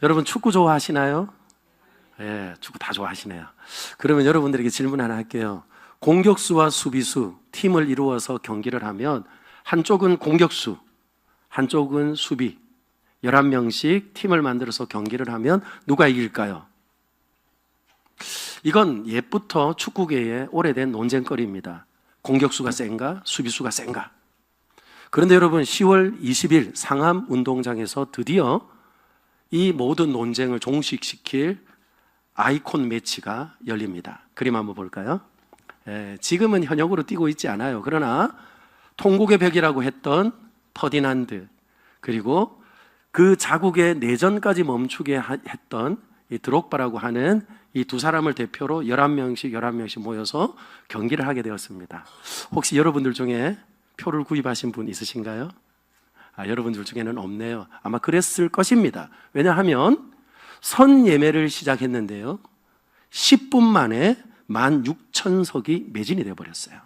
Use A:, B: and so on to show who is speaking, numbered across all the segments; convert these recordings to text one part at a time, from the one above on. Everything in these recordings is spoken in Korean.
A: 여러분 축구 좋아하시나요? 예, 축구 다 좋아하시네요. 그러면 여러분들에게 질문 하나 할게요. 공격수와 수비수, 팀을 이루어서 경기를 하면 한쪽은 공격수, 한쪽은 수비, 11명씩 팀을 만들어서 경기를 하면 누가 이길까요? 이건 옛부터 축구계의 오래된 논쟁거리입니다. 공격수가 센가? 수비수가 센가? 그런데 여러분 10월 20일 상암 운동장에서 드디어 이 모든 논쟁을 종식시킬 아이콘 매치가 열립니다. 그림 한번 볼까요? 지금은 현역으로 뛰고 있지 않아요. 그러나 통곡의 벽이라고 했던 퍼디난드, 그리고 그 자국의 내전까지 멈추게 했던 이 드록바라고 하는 이 두 사람을 대표로 11명씩 모여서 경기를 하게 되었습니다. 혹시 여러분들 중에 표를 구입하신 분 있으신가요? 여러분들 중에는 없네요. 아마 그랬을 것입니다. 왜냐하면 선예매를 시작했는데요, 10분 만에 16,000석이 매진이 되어버렸어요.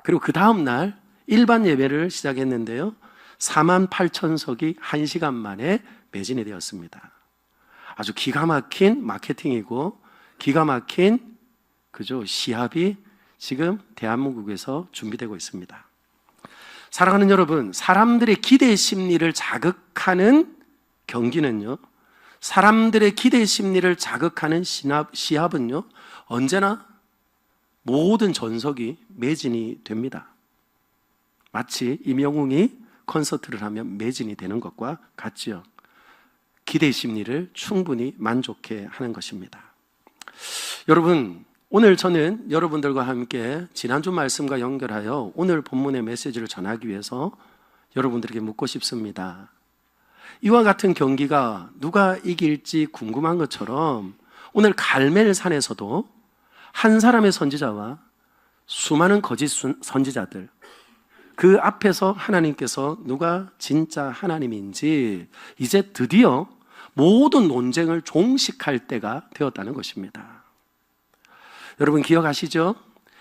A: 그리고 그 다음날 일반 예매를 시작했는데요, 48,000석이 1시간 만에 매진이 되었습니다. 아주 기가 막힌 마케팅이고 기가 막힌 시합이 지금 대한민국에서 준비되고 있습니다. 사랑하는 여러분, 사람들의 기대 심리를 자극하는 경기는요, 사람들의 기대 심리를 자극하는 시합은요, 언제나 모든 전석이 매진이 됩니다. 마치 임영웅이 콘서트를 하면 매진이 되는 것과 같지요. 기대 심리를 충분히 만족해 하는 것입니다. 여러분, 오늘 저는 여러분들과 함께 지난주 말씀과 연결하여 오늘 본문의 메시지를 전하기 위해서 여러분들에게 묻고 싶습니다. 이와 같은 경기가 누가 이길지 궁금한 것처럼 오늘 갈멜산에서도 한 사람의 선지자와 수많은 거짓 선지자들, 그 앞에서 하나님께서 누가 진짜 하나님인지 이제 드디어 모든 논쟁을 종식할 때가 되었다는 것입니다. 여러분 기억하시죠?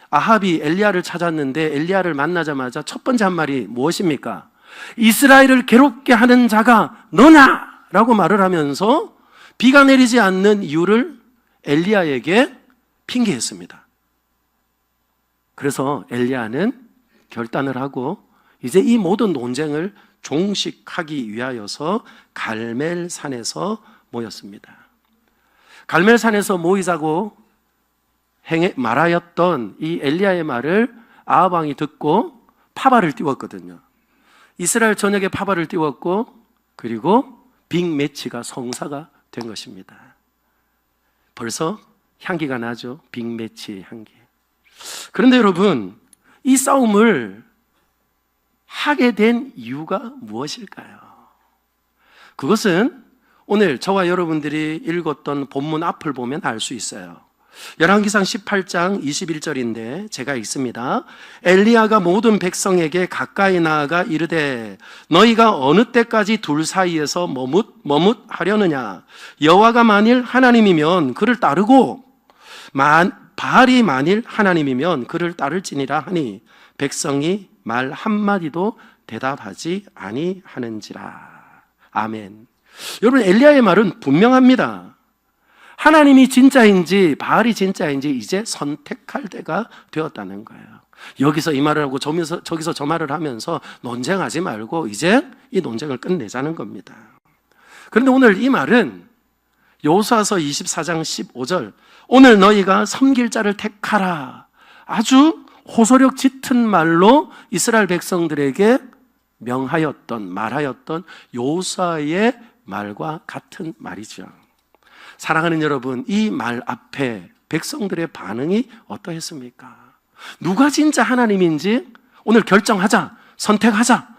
A: 아합이 엘리야를 찾았는데 엘리야를 만나자마자 첫 번째 한 말이 무엇입니까? 이스라엘을 괴롭게 하는 자가 너냐? 라고 말을 하면서 비가 내리지 않는 이유를 엘리야에게 핑계했습니다. 그래서 엘리야는 결단을 하고 이제 이 모든 논쟁을 종식하기 위하여서 갈멜산에서 모였습니다. 갈멜산에서 모이자고 말하였던 이 엘리야의 말을 아합 왕이 듣고 파발을 띄웠거든요. 이스라엘 전역에 파발을 띄웠고, 그리고 빅매치가 성사가 된 것입니다. 벌써 향기가 나죠. 빅매치 향기. 그런데 여러분, 이 싸움을 하게 된 이유가 무엇일까요? 그것은 오늘 저와 여러분들이 읽었던 본문 앞을 보면 알 수 있어요. 열왕기상 18장 21절인데 제가 읽습니다. 엘리야가 모든 백성에게 가까이 나아가 이르되 너희가 어느 때까지 둘 사이에서 머뭇하려느냐? 여호와가 만일 하나님이면 그를 따르고 바알이 만일 하나님이면 그를 따를지니라 하니 백성이 말 한마디도 대답하지 아니하는지라. 아멘. 여러분, 엘리야의 말은 분명합니다. 하나님이 진짜인지 바알이 진짜인지 이제 선택할 때가 되었다는 거예요. 여기서 이 말을 하고 저기서 저 말을 하면서 논쟁하지 말고 이제 이 논쟁을 끝내자는 겁니다. 그런데 오늘 이 말은 여호수아서 24장 15절, 오늘 너희가 섬길 자를 택하라, 아주 호소력 짙은 말로 이스라엘 백성들에게 말하였던 여호수아의 말과 같은 말이죠. 사랑하는 여러분, 이 말 앞에 백성들의 반응이 어떠했습니까? 누가 진짜 하나님인지 오늘 결정하자, 선택하자.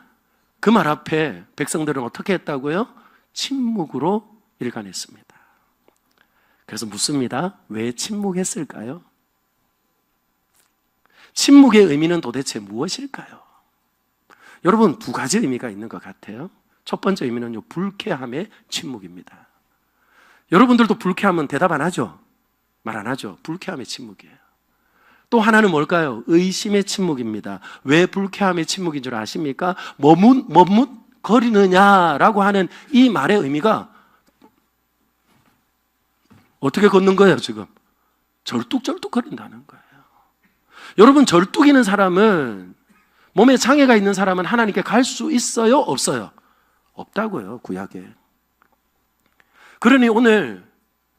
A: 그 말 앞에 백성들은 어떻게 했다고요? 침묵으로 일관했습니다. 그래서 묻습니다. 왜 침묵했을까요? 침묵의 의미는 도대체 무엇일까요? 여러분, 두 가지 의미가 있는 것 같아요. 첫 번째 의미는요, 불쾌함의 침묵입니다. 여러분들도 불쾌하면 대답 안 하죠? 말 안 하죠? 불쾌함의 침묵이에요. 또 하나는 뭘까요? 의심의 침묵입니다. 왜 불쾌함의 침묵인 줄 아십니까? 머뭇거리느냐라고 하는 이 말의 의미가 어떻게 걷는 거예요, 지금? 절뚝절뚝거린다는 거예요. 여러분, 절뚝이는 사람은, 몸에 장애가 있는 사람은 하나님께 갈 수 있어요? 없어요? 없다고요, 구약에. 그러니 오늘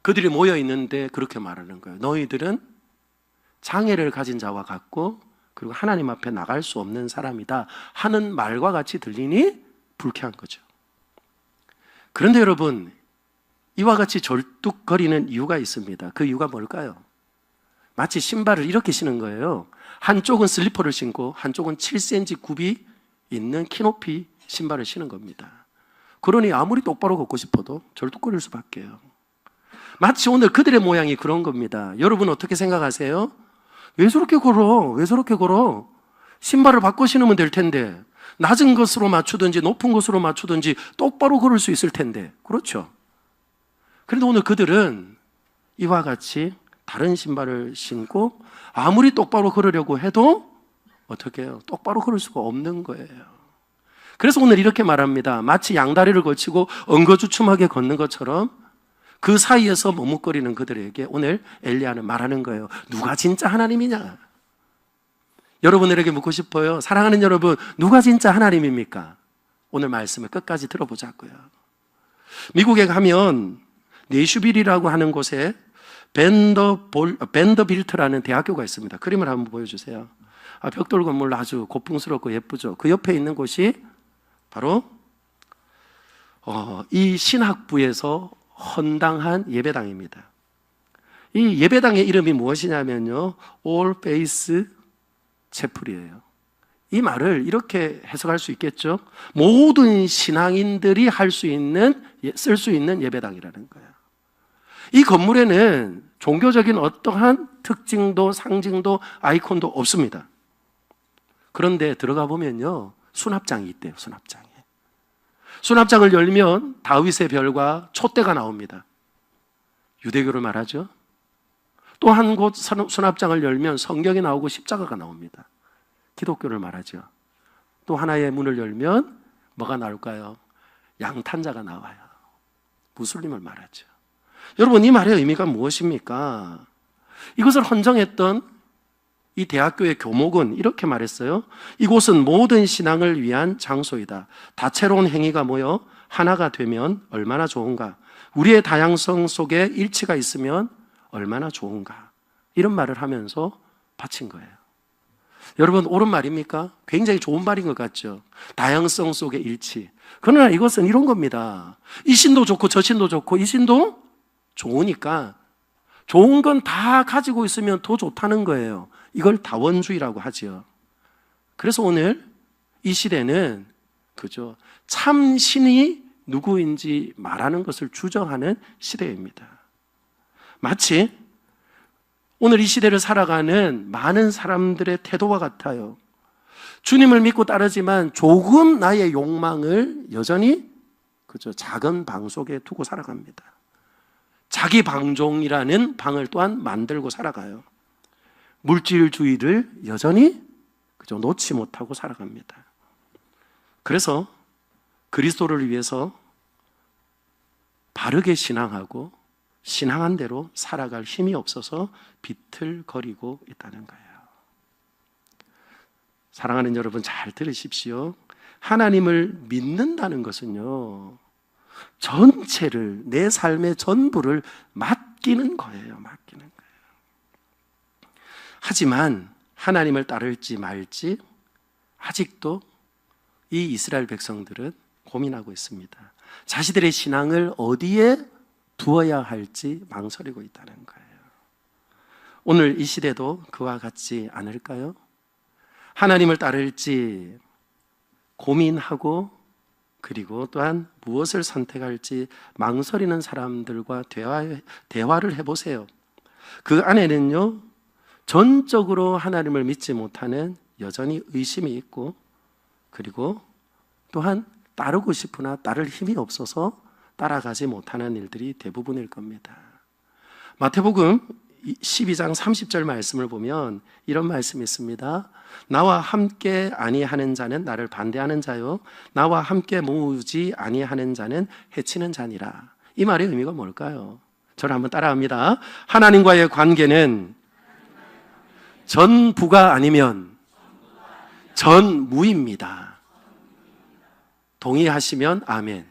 A: 그들이 모여 있는데 그렇게 말하는 거예요. 너희들은 장애를 가진 자와 같고, 그리고 하나님 앞에 나갈 수 없는 사람이다 하는 말과 같이 들리니 불쾌한 거죠. 그런데 여러분, 이와 같이 절뚝거리는 이유가 있습니다. 그 이유가 뭘까요? 마치 신발을 이렇게 신은 거예요. 한쪽은 슬리퍼를 신고 한쪽은 7cm 굽이 있는 키높이 신발을 신은 겁니다. 그러니 아무리 똑바로 걷고 싶어도 절뚝거릴 수밖에요. 마치 오늘 그들의 모양이 그런 겁니다. 여러분 어떻게 생각하세요? 왜 저렇게 걸어? 왜 저렇게 걸어? 신발을 바꿔 신으면 될 텐데, 낮은 것으로 맞추든지 높은 것으로 맞추든지 똑바로 걸을 수 있을 텐데. 그렇죠? 그런데 오늘 그들은 이와 같이 다른 신발을 신고 아무리 똑바로 걸으려고 해도 어떻게 해요? 똑바로 걸을 수가 없는 거예요. 그래서 오늘 이렇게 말합니다. 마치 양다리를 걸치고 엉거주춤하게 걷는 것처럼 그 사이에서 머뭇거리는 그들에게 오늘 엘리야는 말하는 거예요. 누가 진짜 하나님이냐? 여러분들에게 묻고 싶어요. 사랑하는 여러분, 누가 진짜 하나님입니까? 오늘 말씀을 끝까지 들어보자고요. 미국에 가면 내슈빌이라고 하는 곳에 밴더빌트라는 대학교가 있습니다. 그림을 한번 보여주세요. 벽돌 건물 아주 고풍스럽고 예쁘죠. 그 옆에 있는 곳이 바로 이 신학부에서 헌당한 예배당입니다. 이 예배당의 이름이 무엇이냐면요, All Faith 채플이에요. 이 말을 이렇게 해석할 수 있겠죠. 모든 신앙인들이 쓸 수 있는 예배당이라는 거예요. 이 건물에는 종교적인 어떠한 특징도 상징도 아이콘도 없습니다. 그런데 들어가 보면요, 수납장이 있대요. 수납장을 열면 다윗의 별과 촛대가 나옵니다. 유대교를 말하죠. 또 한 곳 수납장을 열면 성경이 나오고 십자가가 나옵니다. 기독교를 말하죠. 또 하나의 문을 열면 뭐가 나올까요? 양탄자가 나와요. 무슬림을 말하죠. 여러분, 이 말의 의미가 무엇입니까? 이것을 헌정했던 이 대학교의 교목은 이렇게 말했어요. 이곳은 모든 신앙을 위한 장소이다. 다채로운 행위가 모여 하나가 되면 얼마나 좋은가. 우리의 다양성 속에 일치가 있으면 얼마나 좋은가. 이런 말을 하면서 바친 거예요. 여러분, 옳은 말입니까? 굉장히 좋은 말인 것 같죠? 다양성 속의 일치. 그러나 이것은 이런 겁니다. 이 신도 좋고 저 신도 좋고 이 신도 좋으니까 좋은 건 다 가지고 있으면 더 좋다는 거예요. 이걸 다원주의라고 하죠. 그래서 오늘 이 시대는 그죠, 참 신이 누구인지 말하는 것을 주저하는 시대입니다. 마치 오늘 이 시대를 살아가는 많은 사람들의 태도와 같아요. 주님을 믿고 따르지만 조금 나의 욕망을 여전히 그죠, 작은 방 속에 두고 살아갑니다. 자기 방종이라는 방을 또한 만들고 살아가요. 물질주의를 여전히 그죠, 놓지 못하고 살아갑니다. 그래서 그리스도를 위해서 바르게 신앙하고 신앙한 대로 살아갈 힘이 없어서 비틀거리고 있다는 거예요. 사랑하는 여러분, 잘 들으십시오. 하나님을 믿는다는 것은요, 전체를, 내 삶의 전부를 맡기는 거예요. 하지만 하나님을 따를지 말지 아직도 이 이스라엘 백성들은 고민하고 있습니다. 자신들의 신앙을 어디에 두어야 할지 망설이고 있다는 거예요. 오늘 이 시대도 그와 같지 않을까요? 하나님을 따를지 고민하고 그리고 또한 무엇을 선택할지 망설이는 사람들과 대화를 해보세요. 그 안에는요, 전적으로 하나님을 믿지 못하는 여전히 의심이 있고, 그리고 또한 따르고 싶으나 따를 힘이 없어서 따라가지 못하는 일들이 대부분일 겁니다. 마태복음 12장 30절 말씀을 보면 이런 말씀이 있습니다. 나와 함께 아니하는 자는 나를 반대하는 자요, 나와 함께 모으지 아니하는 자는 해치는 자니라. 이 말의 의미가 뭘까요? 저를 한번 따라합니다. 하나님과의 관계는 전부가 아니면 전무입니다. 동의하시면 아멘.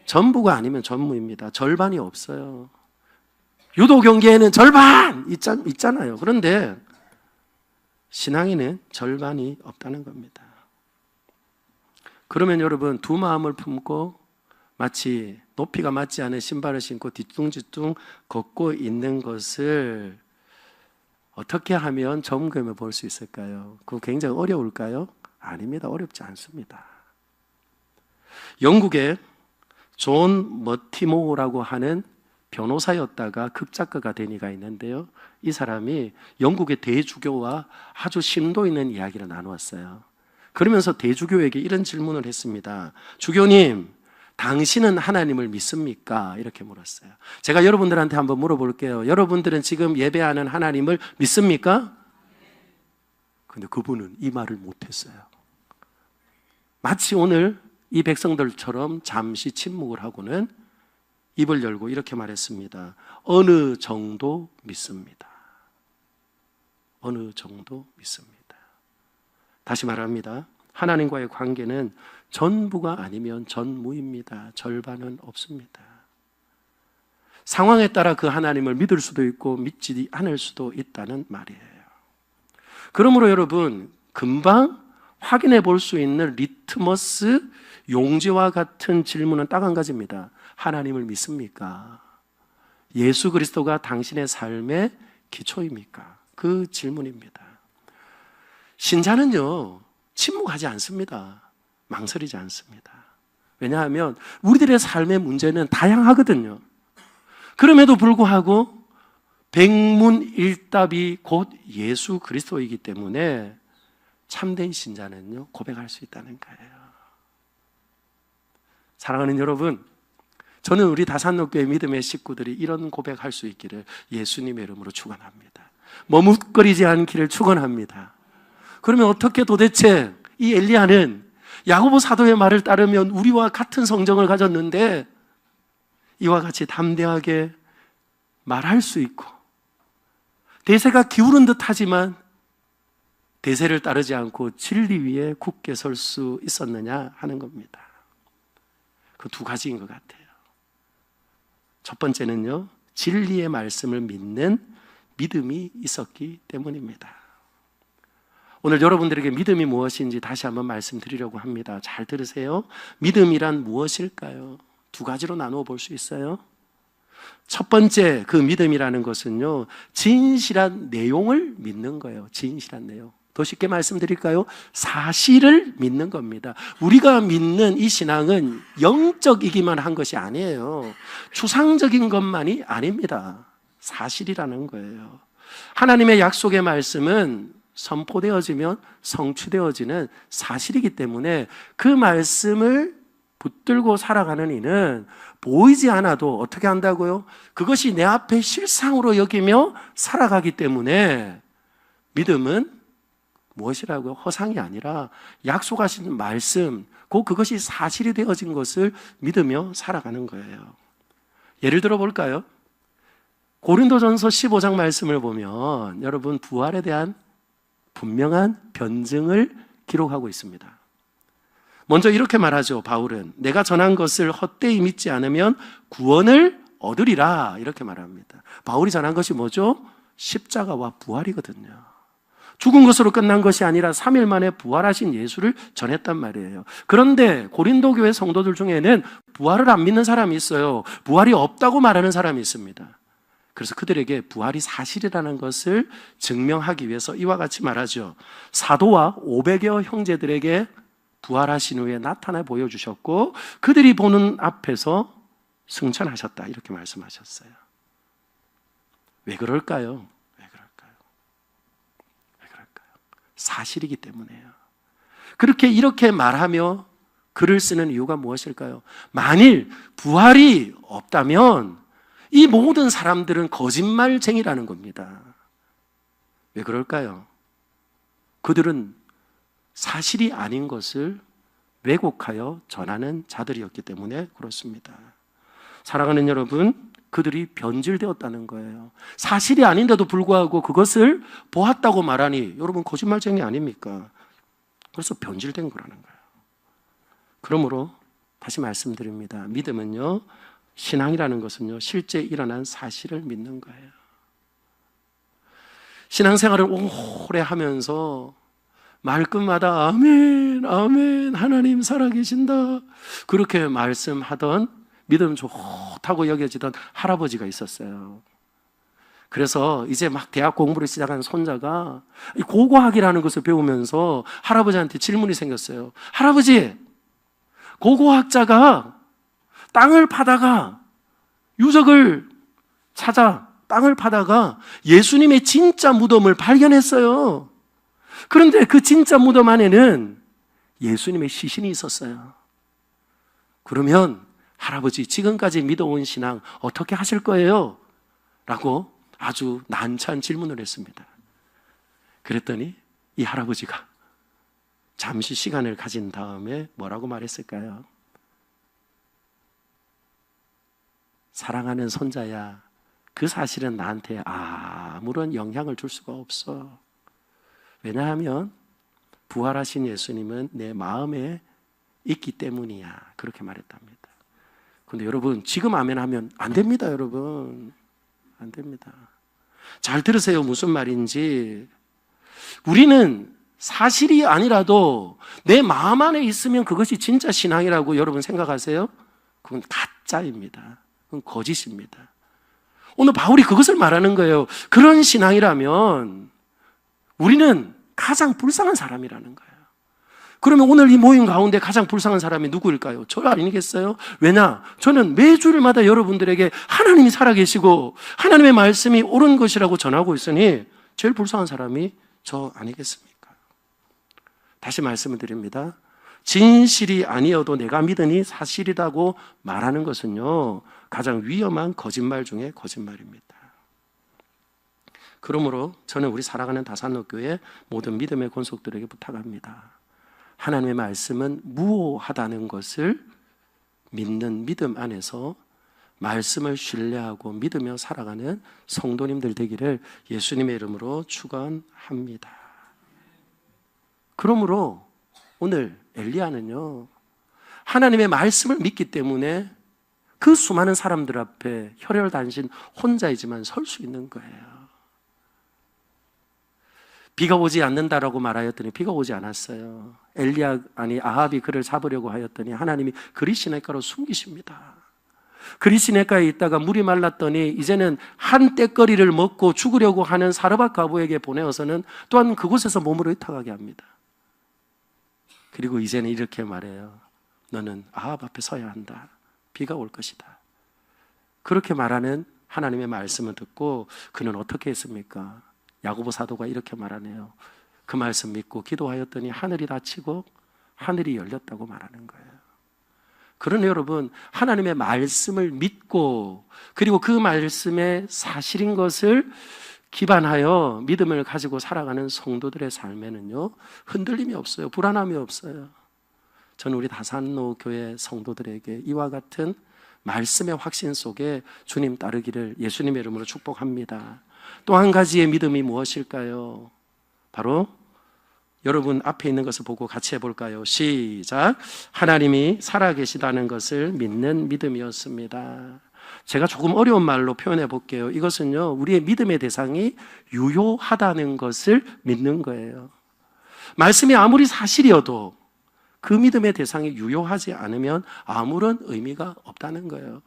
A: 전부가 아니면 전무입니다. 절반이 없어요. 유도 경계에는 절반 있잖아요. 그런데 신앙에는 절반이 없다는 겁니다. 그러면 여러분, 두 마음을 품고 마치 높이가 맞지 않은 신발을 신고 뒤뚱뒤뚱 걷고 있는 것을 어떻게 하면 점검해 볼 수 있을까요? 그거 굉장히 어려울까요? 아닙니다. 어렵지 않습니다. 영국의 존 머티모어라고 하는 변호사였다가 극작가가 된 이가 있는데요. 이 사람이 영국의 대주교와 아주 심도 있는 이야기를 나누었어요. 그러면서 대주교에게 이런 질문을 했습니다. 주교님, 당신은 하나님을 믿습니까? 이렇게 물었어요. 제가 여러분들한테 한번 물어볼게요. 여러분들은 지금 예배하는 하나님을 믿습니까? 근데 그분은 이 말을 못했어요. 마치 오늘 이 백성들처럼 잠시 침묵을 하고는 입을 열고 이렇게 말했습니다. 어느 정도 믿습니다. 어느 정도 믿습니다. 다시 말합니다. 하나님과의 관계는 전부가 아니면 전무입니다. 절반은 없습니다. 상황에 따라 그 하나님을 믿을 수도 있고 믿지 않을 수도 있다는 말이에요. 그러므로 여러분, 금방 확인해 볼 수 있는 리트머스 용지와 같은 질문은 딱 한 가지입니다. 하나님을 믿습니까? 예수 그리스도가 당신의 삶의 기초입니까? 그 질문입니다. 신자는요, 침묵하지 않습니다. 망설이지 않습니다. 왜냐하면 우리들의 삶의 문제는 다양하거든요. 그럼에도 불구하고 백문일답이 곧 예수 그리스도이기 때문에 참된 신자는요, 고백할 수 있다는 거예요. 사랑하는 여러분, 저는 우리 다산로교회 믿음의 식구들이 이런 고백할 수 있기를 예수님의 이름으로 축원합니다. 머뭇거리지 않기를 축원합니다. 그러면 어떻게 도대체 이 엘리야는 야고보 사도의 말을 따르면 우리와 같은 성정을 가졌는데 이와 같이 담대하게 말할 수 있고 대세가 기울은 듯하지만 대세를 따르지 않고 진리 위에 굳게 설 수 있었느냐 하는 겁니다. 그 두 가지인 것 같아요. 첫 번째는요, 진리의 말씀을 믿는 믿음이 있었기 때문입니다. 오늘 여러분들에게 믿음이 무엇인지 다시 한번 말씀드리려고 합니다. 잘 들으세요. 믿음이란 무엇일까요? 두 가지로 나누어 볼 수 있어요. 첫 번째, 그 믿음이라는 것은요, 진실한 내용을 믿는 거예요. 진실한 내용. 더 쉽게 말씀드릴까요? 사실을 믿는 겁니다. 우리가 믿는 이 신앙은 영적이기만 한 것이 아니에요. 추상적인 것만이 아닙니다. 사실이라는 거예요. 하나님의 약속의 말씀은 선포되어지면 성취되어지는 사실이기 때문에 그 말씀을 붙들고 살아가는 이는 보이지 않아도 어떻게 한다고요? 그것이 내 앞에 실상으로 여기며 살아가기 때문에 믿음은 무엇이라고요? 허상이 아니라 약속하신 말씀, 그것이 사실이 되어진 것을 믿으며 살아가는 거예요. 예를 들어 볼까요? 고린도전서 15장 말씀을 보면 여러분, 부활에 대한 분명한 변증을 기록하고 있습니다. 먼저 이렇게 말하죠. 바울은 내가 전한 것을 헛되이 믿지 않으면 구원을 얻으리라 이렇게 말합니다. 바울이 전한 것이 뭐죠? 십자가와 부활이거든요. 죽은 것으로 끝난 것이 아니라 3일 만에 부활하신 예수를 전했단 말이에요. 그런데 고린도 교회 성도들 중에는 부활을 안 믿는 사람이 있어요. 부활이 없다고 말하는 사람이 있습니다. 그래서 그들에게 부활이 사실이라는 것을 증명하기 위해서 이와 같이 말하죠. 사도와 500여 형제들에게 부활하신 후에 나타나 보여주셨고 그들이 보는 앞에서 승천하셨다 이렇게 말씀하셨어요. 왜 그럴까요? 사실이기 때문에요. 이렇게 말하며 글을 쓰는 이유가 무엇일까요? 만일 부활이 없다면 이 모든 사람들은 거짓말쟁이라는 겁니다. 왜 그럴까요? 그들은 사실이 아닌 것을 왜곡하여 전하는 자들이었기 때문에 그렇습니다. 사랑하는 여러분, 그들이 변질되었다는 거예요. 사실이 아닌데도 불구하고 그것을 보았다고 말하니 여러분 거짓말쟁이 아닙니까? 그래서 변질된 거라는 거예요. 그러므로 다시 말씀드립니다. 믿음은요, 신앙이라는 것은요, 실제 일어난 사실을 믿는 거예요. 신앙생활을 오래 하면서 말끝마다 아멘, 아멘, 하나님 살아계신다 그렇게 말씀하던 믿음 좋다고 여겨지던 할아버지가 있었어요. 그래서 이제 막 대학 공부를 시작한 손자가 고고학이라는 것을 배우면서 할아버지한테 질문이 생겼어요. 할아버지, 고고학자가 땅을 파다가 유적을 찾아 땅을 파다가 예수님의 진짜 무덤을 발견했어요. 그런데 그 진짜 무덤 안에는 예수님의 시신이 있었어요. 그러면 할아버지 지금까지 믿어온 신앙 어떻게 하실 거예요? 라고 아주 난처한 질문을 했습니다. 그랬더니 이 할아버지가 잠시 시간을 가진 다음에 뭐라고 말했을까요? 사랑하는 손자야, 그 사실은 나한테 아무런 영향을 줄 수가 없어. 왜냐하면 부활하신 예수님은 내 마음에 있기 때문이야. 그렇게 말했답니다. 근데 여러분, 지금 아멘 하면 안 됩니다, 여러분. 안 됩니다. 잘 들으세요. 무슨 말인지. 우리는 사실이 아니라도 내 마음 안에 있으면 그것이 진짜 신앙이라고 여러분 생각하세요? 그건 가짜입니다. 그건 거짓입니다. 오늘 바울이 그것을 말하는 거예요. 그런 신앙이라면 우리는 가장 불쌍한 사람이라는 거예요. 그러면 오늘 이 모임 가운데 가장 불쌍한 사람이 누구일까요? 저 아니겠어요? 왜냐? 저는 매주일마다 여러분들에게 하나님이 살아계시고 하나님의 말씀이 옳은 것이라고 전하고 있으니 제일 불쌍한 사람이 저 아니겠습니까? 다시 말씀을 드립니다. 진실이 아니어도 내가 믿으니 사실이라고 말하는 것은요, 가장 위험한 거짓말 중에 거짓말입니다. 그러므로 저는 우리 살아가는 다산로교회 모든 믿음의 권속들에게 부탁합니다. 하나님의 말씀은 무오하다는 것을 믿는 믿음 안에서 말씀을 신뢰하고 믿으며 살아가는 성도님들 되기를 예수님의 이름으로 축원합니다. 그러므로 오늘 엘리야는요, 하나님의 말씀을 믿기 때문에 그 수많은 사람들 앞에 혈혈단신 혼자이지만 설 수 있는 거예요. 비가 오지 않는다라고 말하였더니 비가 오지 않았어요. 아합이 그를 잡으려고 하였더니 하나님이 그리시네가로 숨기십니다. 그리시네가에 있다가 물이 말랐더니 이제는 한 떼거리를 먹고 죽으려고 하는 사르밧 과부에게 보내어서는 또한 그곳에서 몸을 의탁하게 합니다. 그리고 이제는 이렇게 말해요. 너는 아합 앞에 서야 한다. 비가 올 것이다. 그렇게 말하는 하나님의 말씀을 듣고 그는 어떻게 했습니까? 야고보 사도가 이렇게 말하네요. 그 말씀 믿고 기도하였더니 하늘이 닫히고 하늘이 열렸다고 말하는 거예요. 그러나 여러분, 하나님의 말씀을 믿고 그리고 그 말씀의 사실인 것을 기반하여 믿음을 가지고 살아가는 성도들의 삶에는요, 흔들림이 없어요. 불안함이 없어요. 저는 우리 다산로 교회 성도들에게 이와 같은 말씀의 확신 속에 주님 따르기를 예수님의 이름으로 축복합니다. 또 한 가지의 믿음이 무엇일까요? 바로 여러분 앞에 있는 것을 보고 같이 해볼까요? 시작. 하나님이 살아계시다는 것을 믿는 믿음이었습니다. 제가 조금 어려운 말로 표현해 볼게요. 이것은요, 우리의 믿음의 대상이 유효하다는 것을 믿는 거예요. 말씀이 아무리 사실이어도 그 믿음의 대상이 유효하지 않으면 아무런 의미가 없다는 거예요.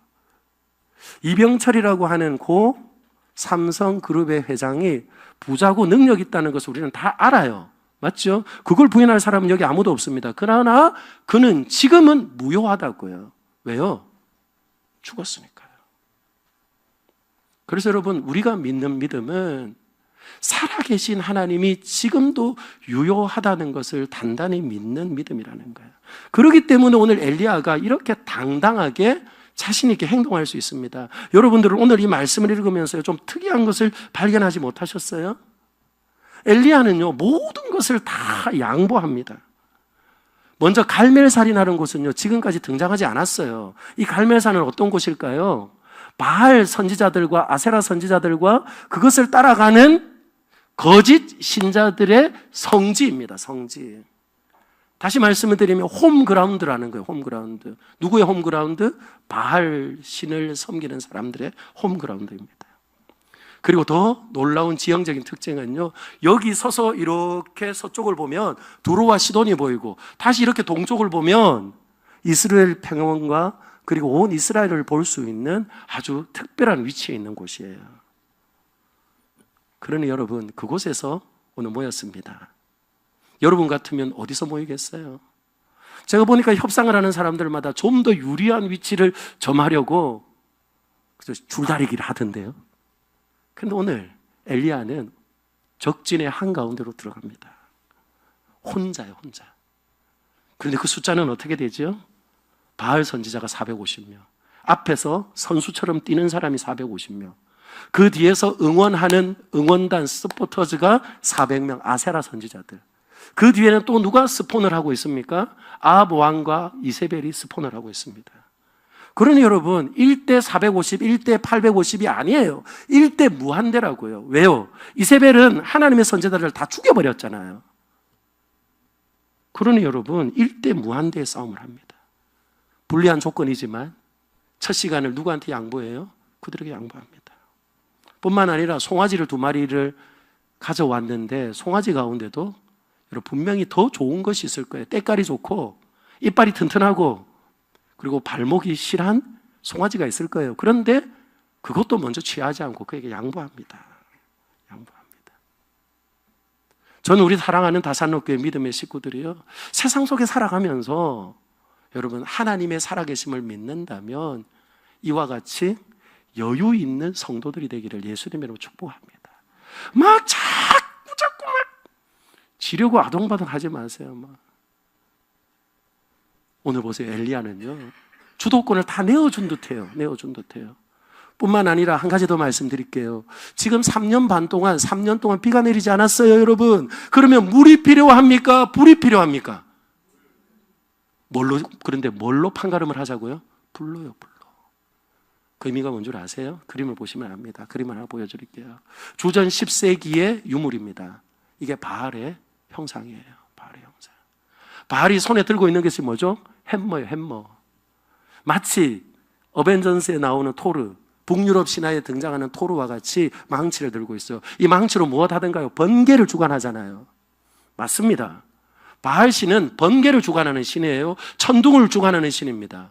A: 이병철이라고 하는 고 삼성그룹의 회장이 부자고 능력 있다는 것을 우리는 다 알아요. 맞죠? 그걸 부인할 사람은 여기 아무도 없습니다. 그러나 그는 지금은 무효하다고요. 왜요? 죽었으니까요. 그래서 여러분, 우리가 믿는 믿음은 살아계신 하나님이 지금도 유효하다는 것을 단단히 믿는 믿음이라는 거예요. 그렇기 때문에 오늘 엘리야가 이렇게 당당하게 자신 있게 행동할 수 있습니다. 여러분들은 오늘 이 말씀을 읽으면서 좀 특이한 것을 발견하지 못하셨어요? 엘리야는요, 모든 것을 다 양보합니다. 먼저 갈멜산이라는 곳은요, 지금까지 등장하지 않았어요. 이 갈멜산은 어떤 곳일까요? 바알 선지자들과 아세라 선지자들과 그것을 따라가는 거짓 신자들의 성지입니다. 성지. 다시 말씀을 드리면 홈그라운드라는 거예요. 홈그라운드. 누구의 홈그라운드? 바알 신을 섬기는 사람들의 홈그라운드입니다. 그리고 더 놀라운 지형적인 특징은요, 여기 서서 이렇게 서쪽을 보면 두로와 시돈이 보이고, 다시 이렇게 동쪽을 보면 이스라엘 평원과 그리고 온 이스라엘을 볼 수 있는 아주 특별한 위치에 있는 곳이에요. 그러니 여러분, 그곳에서 오늘 모였습니다. 여러분 같으면 어디서 모이겠어요? 제가 보니까 협상을 하는 사람들마다 좀 더 유리한 위치를 점하려고 줄다리기를 하던데요. 근데 오늘 엘리야는 적진의 한가운데로 들어갑니다. 혼자요, 혼자. 그런데 그 숫자는 어떻게 되죠? 바알 선지자가 450명, 앞에서 선수처럼 뛰는 사람이 450명, 그 뒤에서 응원하는 응원단 서포터즈가 400명, 아세라 선지자들. 그 뒤에는 또 누가 스폰을 하고 있습니까? 아합 왕과 이세벨이 스폰을 하고 있습니다. 그러니 여러분, 1대 450, 1대 850이 아니에요. 1대 무한대라고요. 왜요? 이세벨은 하나님의 선지자들을 다 죽여버렸잖아요. 그러니 여러분, 1대 무한대의 싸움을 합니다. 불리한 조건이지만 첫 시간을 누구한테 양보해요? 그들에게 양보합니다. 뿐만 아니라 송아지를 2마리를 가져왔는데 송아지 가운데도 여러분 분명히 더 좋은 것이 있을 거예요. 때깔이 좋고 이빨이 튼튼하고 그리고 발목이 실한 송아지가 있을 거예요. 그런데 그것도 먼저 취하지 않고 그에게 양보합니다. 양보합니다. 저는 우리 사랑하는 다산로교회 믿음의 식구들이요, 세상 속에 살아가면서 여러분 하나님의 살아계심을 믿는다면 이와 같이 여유 있는 성도들이 되기를 예수님의 이름으로 축복합니다. 막 자꾸 막 지려고 아동바동 하지 마세요. 막. 오늘 보세요. 엘리야는요, 주도권을 다 내어준 듯해요. 내어준 듯해요. 뿐만 아니라 한 가지 더 말씀드릴게요. 지금 3년 반 동안, 3년 동안 비가 내리지 않았어요, 여러분. 그러면 물이 필요합니까? 불이 필요합니까? 그런데 뭘로 판가름을 하자고요? 불로요, 불로. 그 의미가 뭔 줄 아세요? 그림을 보시면 압니다. 그림을 하나 보여드릴게요. 주전 10세기의 유물입니다. 이게 바알의 형상이에요. 바알의 형상. 바알이 손에 들고 있는 것이 뭐죠? 햄머예요, 햄머. 마치 어벤져스에 나오는 토르, 북유럽 신화에 등장하는 토르와 같이 망치를 들고 있어요. 이 망치로 무엇 하던가요? 번개를 주관하잖아요. 맞습니다. 바알 신은 번개를 주관하는 신이에요. 천둥을 주관하는 신입니다.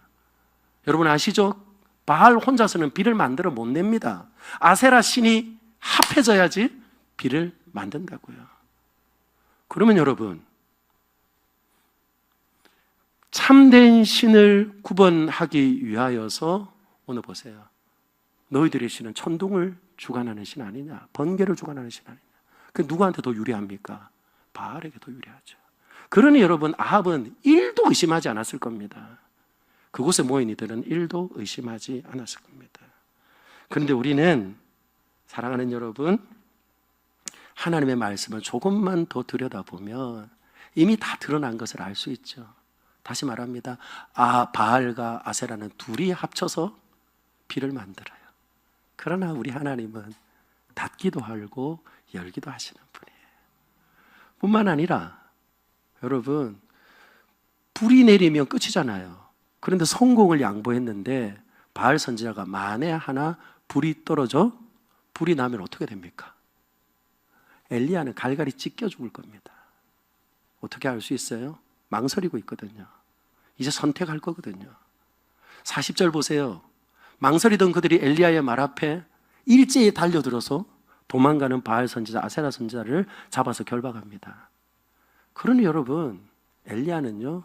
A: 여러분 아시죠? 바알 혼자서는 비를 만들어 못 냅니다. 아세라 신이 합해져야지 비를 만든다고요. 그러면 여러분, 참된 신을 구분하기 위하여서 오늘 보세요. 너희들의 신은 천둥을 주관하는 신 아니냐? 번개를 주관하는 신 아니냐? 그 누구한테 더 유리합니까? 바알에게 더 유리하죠. 그러니 여러분, 아합은 1도 의심하지 않았을 겁니다. 그곳에 모인 이들은 1도 의심하지 않았을 겁니다. 그런데 우리는, 사랑하는 여러분, 하나님의 말씀을 조금만 더 들여다보면 이미 다 드러난 것을 알 수 있죠. 다시 말합니다. 바알과 아세라는 둘이 합쳐서 비를 만들어요. 그러나 우리 하나님은 닫기도 하고 열기도 하시는 분이에요. 뿐만 아니라 여러분, 불이 내리면 끝이잖아요. 그런데 성공을 양보했는데 바알 선지자가 만에 하나 불이 떨어져 불이 나면 어떻게 됩니까? 엘리야는 갈갈이 찢겨 죽을 겁니다. 어떻게 알 수 있어요? 망설이고 있거든요. 이제 선택할 거거든요. 40절 보세요. 망설이던 그들이 엘리야의 말 앞에 일제히 달려들어서 도망가는 바알 선지자, 아세라 선지자를 잡아서 결박합니다. 그러니 여러분, 엘리야는요,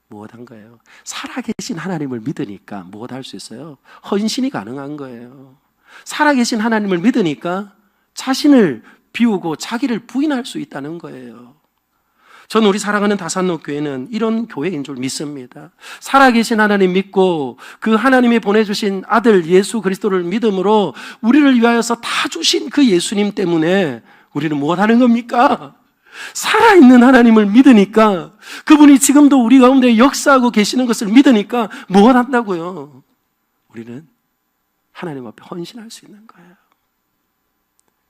A: 무엇한 거예요? 살아계신 하나님을 믿으니까 무엇 할 수 있어요? 헌신이 가능한 거예요. 살아계신 하나님을 믿으니까 자신을 비우고 자기를 부인할 수 있다는 거예요. 저는 우리 사랑하는 다산로 교회는 이런 교회인 줄 믿습니다. 살아계신 하나님 믿고 그 하나님이 보내주신 아들 예수 그리스도를 믿음으로 우리를 위하여서 다 주신 그 예수님 때문에 우리는 무엇 하는 겁니까? 살아있는 하나님을 믿으니까, 그분이 지금도 우리 가운데 역사하고 계시는 것을 믿으니까 무엇 한다고요? 우리는 하나님 앞에 헌신할 수 있는 거예요.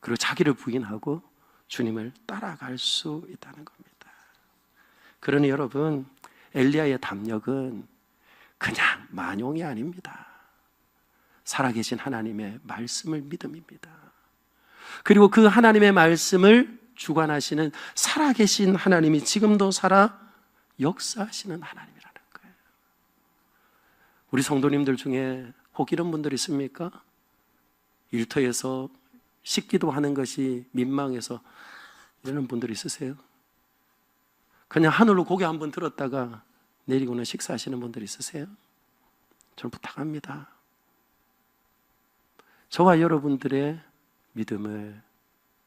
A: 그리고 자기를 부인하고 주님을 따라갈 수 있다는 겁니다. 그러니 여러분, 엘리야의 담력은 그냥 만용이 아닙니다. 살아계신 하나님의 말씀을 믿음입니다. 그리고 그 하나님의 말씀을 주관하시는 살아계신 하나님이 지금도 살아 역사하시는 하나님이라는 거예요. 우리 성도님들 중에 혹 이런 분들 있습니까? 일터에서 식기도 하는 것이 민망해서 이러는 분들 있으세요? 그냥 하늘로 고개 한번 들었다가 내리고는 식사하시는 분들 있으세요? 저는 부탁합니다. 저와 여러분들의 믿음을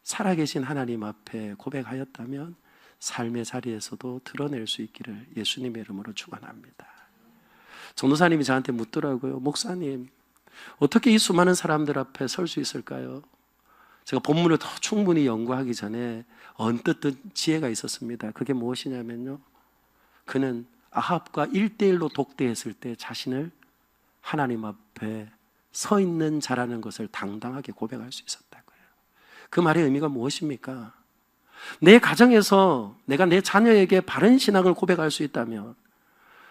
A: 살아계신 하나님 앞에 고백하였다면 삶의 자리에서도 드러낼 수 있기를 예수님의 이름으로 축원합니다. 전도사님이 저한테 묻더라고요. 목사님, 어떻게 이 수많은 사람들 앞에 설 수 있을까요? 제가 본문을 더 충분히 연구하기 전에 언뜻 든 지혜가 있었습니다. 그게 무엇이냐면요, 그는 아합과 1대1로 독대했을 때 자신을 하나님 앞에 서 있는 자라는 것을 당당하게 고백할 수 있었다고요. 그 말의 의미가 무엇입니까? 내 가정에서 내가 내 자녀에게 바른 신앙을 고백할 수 있다면,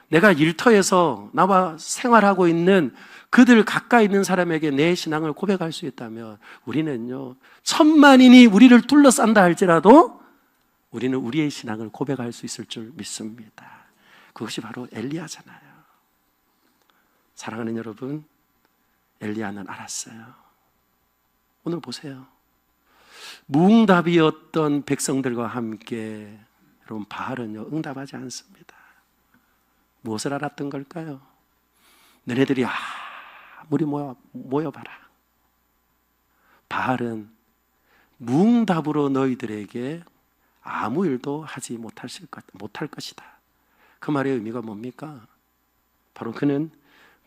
A: 내가 일터에서 나와 생활하고 있는 그들 가까이 있는 사람에게 내 신앙을 고백할 수 있다면, 우리는요, 천만인이 우리를 둘러싼다 할지라도 우리는 우리의 신앙을 고백할 수 있을 줄 믿습니다. 그것이 바로 엘리야잖아요. 사랑하는 여러분, 엘리야는 알았어요. 오늘 보세요. 무응답이었던 백성들과 함께 여러분, 바알은요 응답하지 않습니다. 무엇을 알았던 걸까요? 너네들이 아무리 모여봐라, 바알은 무응답으로 너희들에게 아무 일도 하지 못할 것이다. 그 말의 의미가 뭡니까? 바로 그는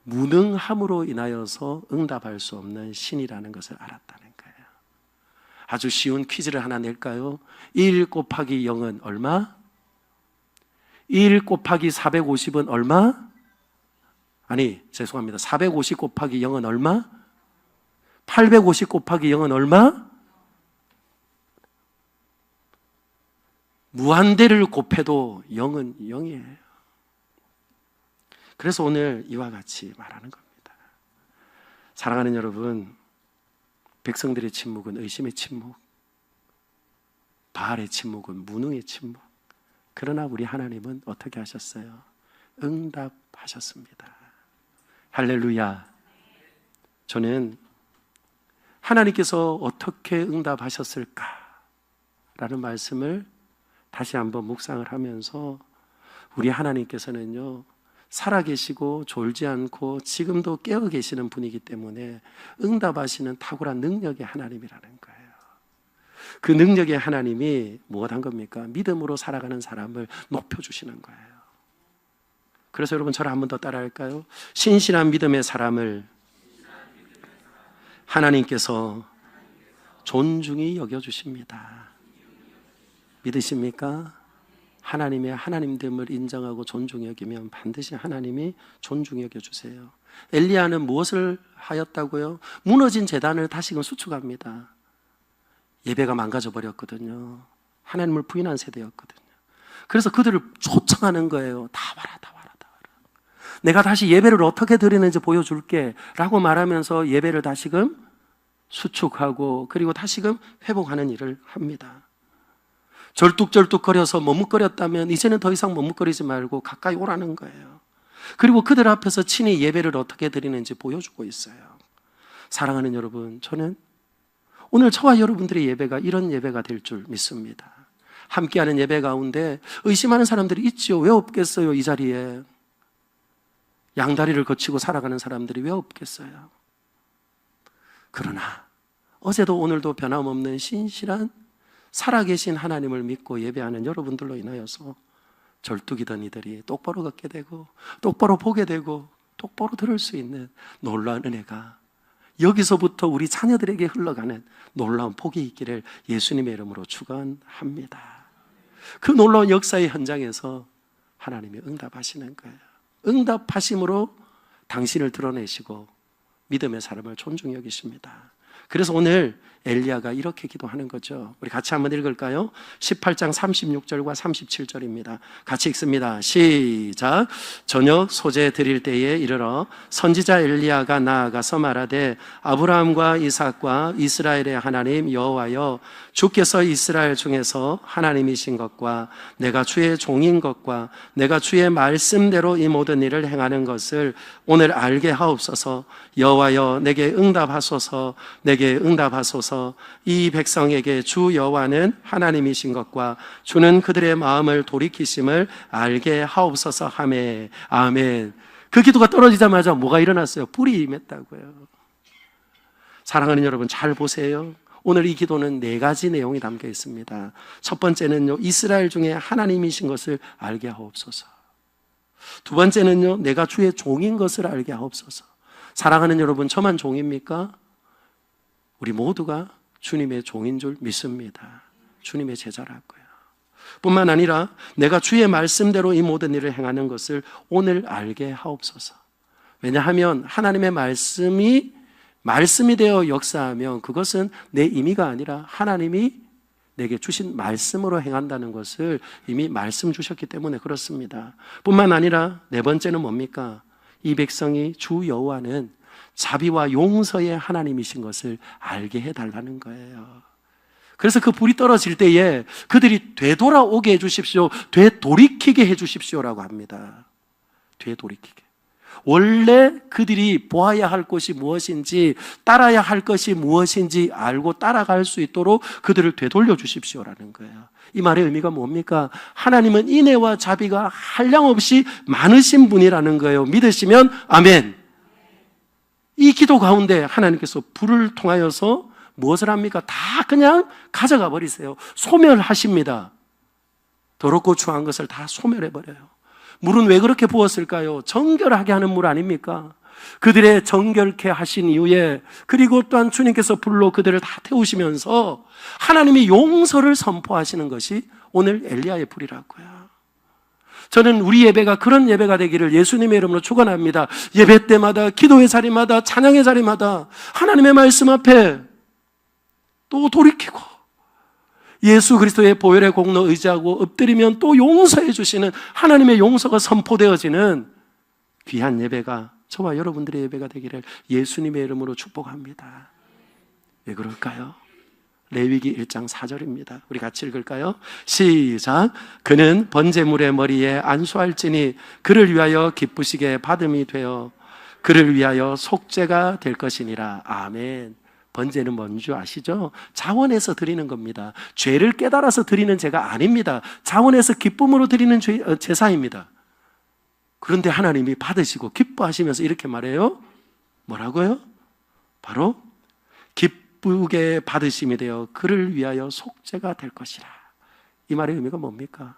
A: 무능함으로 인하여서 응답할 수 없는 신이라는 것을 알았다는 거예요. 아주 쉬운 퀴즈를 하나 낼까요? 1 곱하기 0은 얼마? 1 곱하기 450은 얼마? 아니, 죄송합니다. 450 곱하기 0은 얼마? 850 곱하기 0은 얼마? 무한대를 곱해도 0은 0이에요. 그래서 오늘 이와 같이 말하는 겁니다. 사랑하는 여러분, 백성들의 침묵은 의심의 침묵, 바알의 침묵은 무능의 침묵. 그러나 우리 하나님은 어떻게 하셨어요? 응답하셨습니다. 할렐루야. 저는 하나님께서 어떻게 응답하셨을까라는 말씀을 다시 한번 묵상을 하면서, 우리 하나님께서는요 살아계시고 졸지 않고 지금도 깨어 계시는 분이기 때문에 응답하시는 탁월한 능력의 하나님이라는 거예요. 그 능력의 하나님이 무엇한 겁니까? 믿음으로 살아가는 사람을 높여주시는 거예요. 그래서 여러분, 저를 한 번 더 따라할까요? 신실한 믿음의 사람을 하나님께서 존중히 여겨주십니다. 믿으십니까? 하나님의 하나님됨을 인정하고 존중히 여기면 반드시 하나님이 존중히 여겨주세요. 엘리야는 무엇을 하였다고요? 무너진 제단을 다시금 수축합니다. 예배가 망가져 버렸거든요. 하나님을 부인한 세대였거든요. 그래서 그들을 초청하는 거예요. 다 와라, 다 와라, 다 와라. 내가 다시 예배를 어떻게 드리는지 보여줄게 라고 말하면서 예배를 다시금 수축하고, 그리고 다시금 회복하는 일을 합니다. 절뚝절뚝거려서 머뭇거렸다면 이제는 더 이상 머뭇거리지 말고 가까이 오라는 거예요. 그리고 그들 앞에서 친히 예배를 어떻게 드리는지 보여주고 있어요. 사랑하는 여러분, 저는 오늘 저와 여러분들의 예배가 이런 예배가 될 줄 믿습니다. 함께하는 예배 가운데 의심하는 사람들이 있지요. 왜 없겠어요? 이 자리에 양다리를 거치고 살아가는 사람들이 왜 없겠어요? 그러나 어제도 오늘도 변함없는 신실한 살아계신 하나님을 믿고 예배하는 여러분들로 인하여서 절뚝이던 이들이 똑바로 걷게 되고, 똑바로 보게 되고, 똑바로 들을 수 있는 놀라운 은혜가 여기서부터 우리 자녀들에게 흘러가는 놀라운 복이 있기를 예수님의 이름으로 축원합니다. 그 놀라운 역사의 현장에서 하나님이 응답하시는 거예요. 응답하심으로 당신을 드러내시고 믿음의 사람을 존중히 여기십니다. 그래서 오늘 엘리야가 이렇게 기도하는 거죠. 우리 같이 한번 읽을까요? 18장 36절과 37절입니다. 같이 읽습니다. 시작. 저녁 소재 드릴 때에 이르러 선지자 엘리야가 나아가서 말하되 아브라함과 이삭과 이스라엘의 하나님 여호와여, 주께서 이스라엘 중에서 하나님이신 것과 내가 주의 종인 것과 내가 주의 말씀대로 이 모든 일을 행하는 것을 오늘 알게 하옵소서. 여호와여, 내게 응답하소서. 내게 응답하소서. 이 백성에게 주 여호와는 하나님이신 것과 주는 그들의 마음을 돌이키심을 알게 하옵소서 하매. 아멘. 그 기도가 떨어지자마자 뭐가 일어났어요? 불이 임했다고요. 사랑하는 여러분, 잘 보세요. 오늘 이 기도는 4가지 내용이 담겨 있습니다. 첫 번째는요, 이스라엘 중에 하나님이신 것을 알게 하옵소서. 두 번째는요, 내가 주의 종인 것을 알게 하옵소서. 사랑하는 여러분, 저만 종입니까? 우리 모두가 주님의 종인 줄 믿습니다. 주님의 제자라고요. 뿐만 아니라 내가 주의 말씀대로 이 모든 일을 행하는 것을 오늘 알게 하옵소서. 왜냐하면 하나님의 말씀이 되어 역사하면 그것은 내 임의가 아니라 하나님이 내게 주신 말씀으로 행한다는 것을 이미 말씀 주셨기 때문에 그렇습니다. 뿐만 아니라 4번째는 뭡니까? 이 백성이 주 여호와는 자비와 용서의 하나님이신 것을 알게 해달라는 거예요. 그래서 그 불이 떨어질 때에 그들이 되돌아오게 해주십시오, 되돌이키게 해주십시오라고 합니다. 되돌이키게. 원래 그들이 보아야 할 것이 무엇인지, 따라야 할 것이 무엇인지 알고 따라갈 수 있도록 그들을 되돌려 주십시오라는 거예요. 이 말의 의미가 뭡니까? 하나님은 인애와 자비가 한량없이 많으신 분이라는 거예요. 믿으시면 아멘. 이 기도 가운데 하나님께서 불을 통하여서 무엇을 합니까? 다 그냥 가져가 버리세요. 소멸하십니다. 더럽고 추한 것을 다 소멸해버려요. 물은 왜 그렇게 부었을까요? 정결하게 하는 물 아닙니까? 그들의 정결케 하신 이후에, 그리고 또한 주님께서 불로 그들을 다 태우시면서 하나님이 용서를 선포하시는 것이 오늘 엘리야의 불이라고요. 저는 우리 예배가 그런 예배가 되기를 예수님의 이름으로 축원합니다. 예배 때마다, 기도의 자리마다, 찬양의 자리마다 하나님의 말씀 앞에 또 돌이키고 예수 그리스도의 보혈의 공로 의지하고 엎드리면 또 용서해 주시는 하나님의 용서가 선포되어지는 귀한 예배가 저와 여러분들의 예배가 되기를 예수님의 이름으로 축복합니다. 왜 그럴까요? 레위기 1장 4절입니다. 우리 같이 읽을까요? 시작. 그는 번제물의 머리에 안수할지니 그를 위하여 기쁘시게 받음이 되어 그를 위하여 속죄가 될 것이니라. 아멘. 번제는 뭔지 아시죠? 자원해서 드리는 겁니다. 죄를 깨달아서 드리는 제가 아닙니다. 자원해서 기쁨으로 드리는 제사입니다. 그런데 하나님이 받으시고 기뻐하시면서 이렇게 말해요. 뭐라고요? 바로 기쁘게 받으심이 되어 그를 위하여 속죄가 될 것이라. 이 말의 의미가 뭡니까?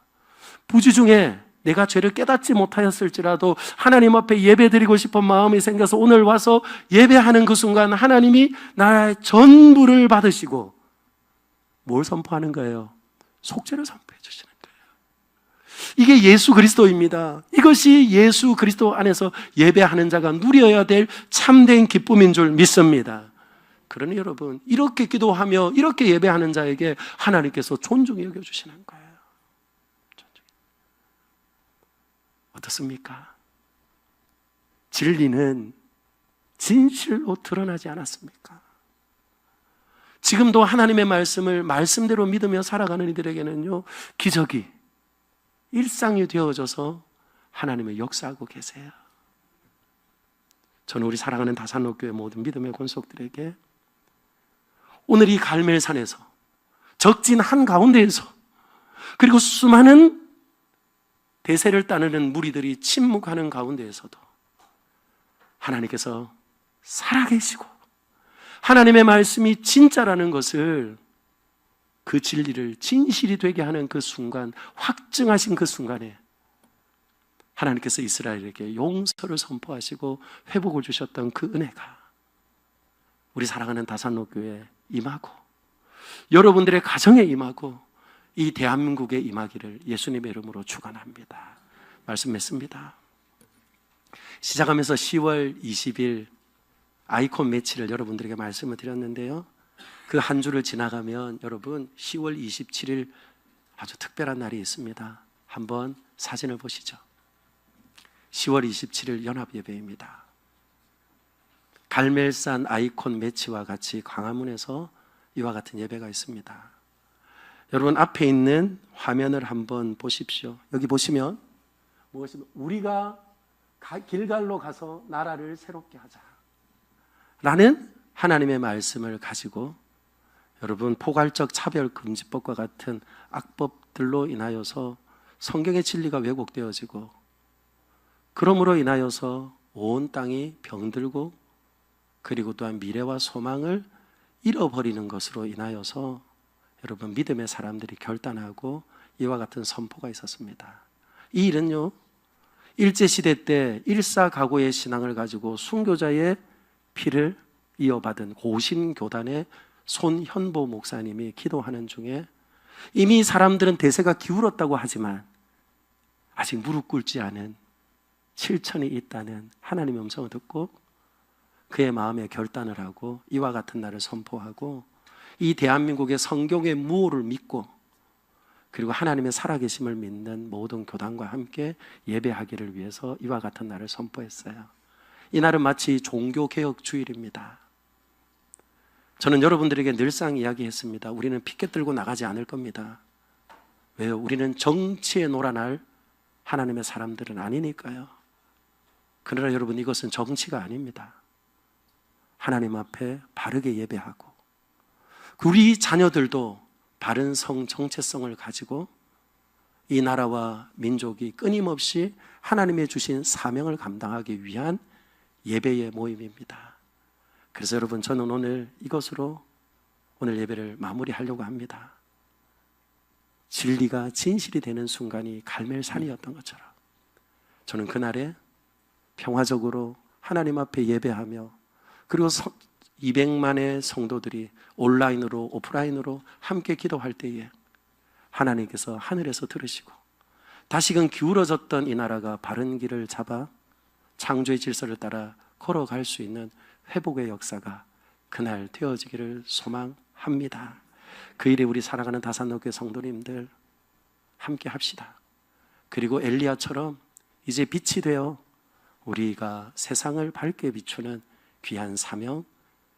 A: 부지 중에 내가 죄를 깨닫지 못하였을지라도 하나님 앞에 예배드리고 싶은 마음이 생겨서 오늘 와서 예배하는 그 순간 하나님이 나의 전부를 받으시고 뭘 선포하는 거예요? 속죄를 선포해 주시는 거예요. 이게 예수 그리스도입니다. 이것이 예수 그리스도 안에서 예배하는 자가 누려야 될 참된 기쁨인 줄 믿습니다. 그러니 여러분, 이렇게 기도하며 이렇게 예배하는 자에게 하나님께서 존중히 여겨주시는 거예요. 어떻습니까? 진리는 진실로 드러나지 않았습니까? 지금도 하나님의 말씀을 말씀대로 믿으며 살아가는 이들에게는요, 기적이 일상이 되어져서 하나님의 역사하고 계세요. 저는 우리 사랑하는 다산로교회 모든 믿음의 권속들에게 오늘 이 갈멜산에서 적진 한가운데에서 그리고 수많은 대세를 따르는 무리들이 침묵하는 가운데에서도 하나님께서 살아계시고 하나님의 말씀이 진짜라는 것을, 그 진리를 진실이 되게 하는 그 순간, 확증하신 그 순간에 하나님께서 이스라엘에게 용서를 선포하시고 회복을 주셨던 그 은혜가 우리 사랑하는 다산로교회에 임하고 여러분들의 가정에 임하고 이 대한민국에 임하기를 예수님의 이름으로 축원합니다. 말씀 맺습니다. 시작하면서 10월 20일 아이콘 매치를 여러분들에게 말씀을 드렸는데요. 그 한 주를 지나가면 여러분 10월 27일 아주 특별한 날이 있습니다. 한번 사진을 보시죠. 10월 27일 연합예배입니다. 갈멜산 아이콘 매치와 같이 광화문에서 이와 같은 예배가 있습니다. 여러분 앞에 있는 화면을 한번 보십시오. 여기 보시면 우리가 길갈로 가서 나라를 새롭게 하자 라는 하나님의 말씀을 가지고 여러분 포괄적 차별금지법과 같은 악법들로 인하여서 성경의 진리가 왜곡되어지고 그러므로 인하여서 온 땅이 병들고 그리고 또한 미래와 소망을 잃어버리는 것으로 인하여서 여러분 믿음의 사람들이 결단하고 이와 같은 선포가 있었습니다. 이 일은요 일제시대 때 일사각오의 신앙을 가지고 순교자의 피를 이어받은 고신교단의 손현보 목사님이 기도하는 중에 이미 사람들은 대세가 기울었다고 하지만 아직 무릎 꿇지 않은 7천이 있다는 하나님의 음성을 듣고 그의 마음에 결단을 하고 이와 같은 날을 선포하고 이 대한민국의 성경의 무호를 믿고 그리고 하나님의 살아계심을 믿는 모든 교단과 함께 예배하기를 위해서 이와 같은 날을 선포했어요. 이 날은 마치 종교개혁 주일입니다. 저는 여러분들에게 늘상 이야기했습니다. 우리는 피켓 들고 나가지 않을 겁니다. 왜요? 우리는 정치에 놀아날 하나님의 사람들은 아니니까요. 그러나 여러분 이것은 정치가 아닙니다. 하나님 앞에 바르게 예배하고 우리 자녀들도 바른 정체성을 가지고 이 나라와 민족이 끊임없이 하나님의 주신 사명을 감당하기 위한 예배의 모임입니다. 그래서 여러분 저는 오늘 이것으로 오늘 예배를 마무리하려고 합니다. 진리가 진실이 되는 순간이 갈멜산이었던 것처럼 저는 그날에 평화적으로 하나님 앞에 예배하며 그리고 200만의 성도들이 온라인으로 오프라인으로 함께 기도할 때에 하나님께서 하늘에서 들으시고 다시금 기울어졌던 이 나라가 바른 길을 잡아 창조의 질서를 따라 걸어갈 수 있는 회복의 역사가 그날 되어지기를 소망합니다. 그 일에 우리 사랑하는 다산노교회 성도님들 함께 합시다. 그리고 엘리야처럼 이제 빛이 되어 우리가 세상을 밝게 비추는 귀한 사명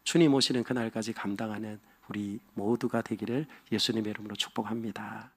A: 주님 오시는 그날까지 감당하는 우리 모두가 되기를 예수님의 이름으로 축복합니다.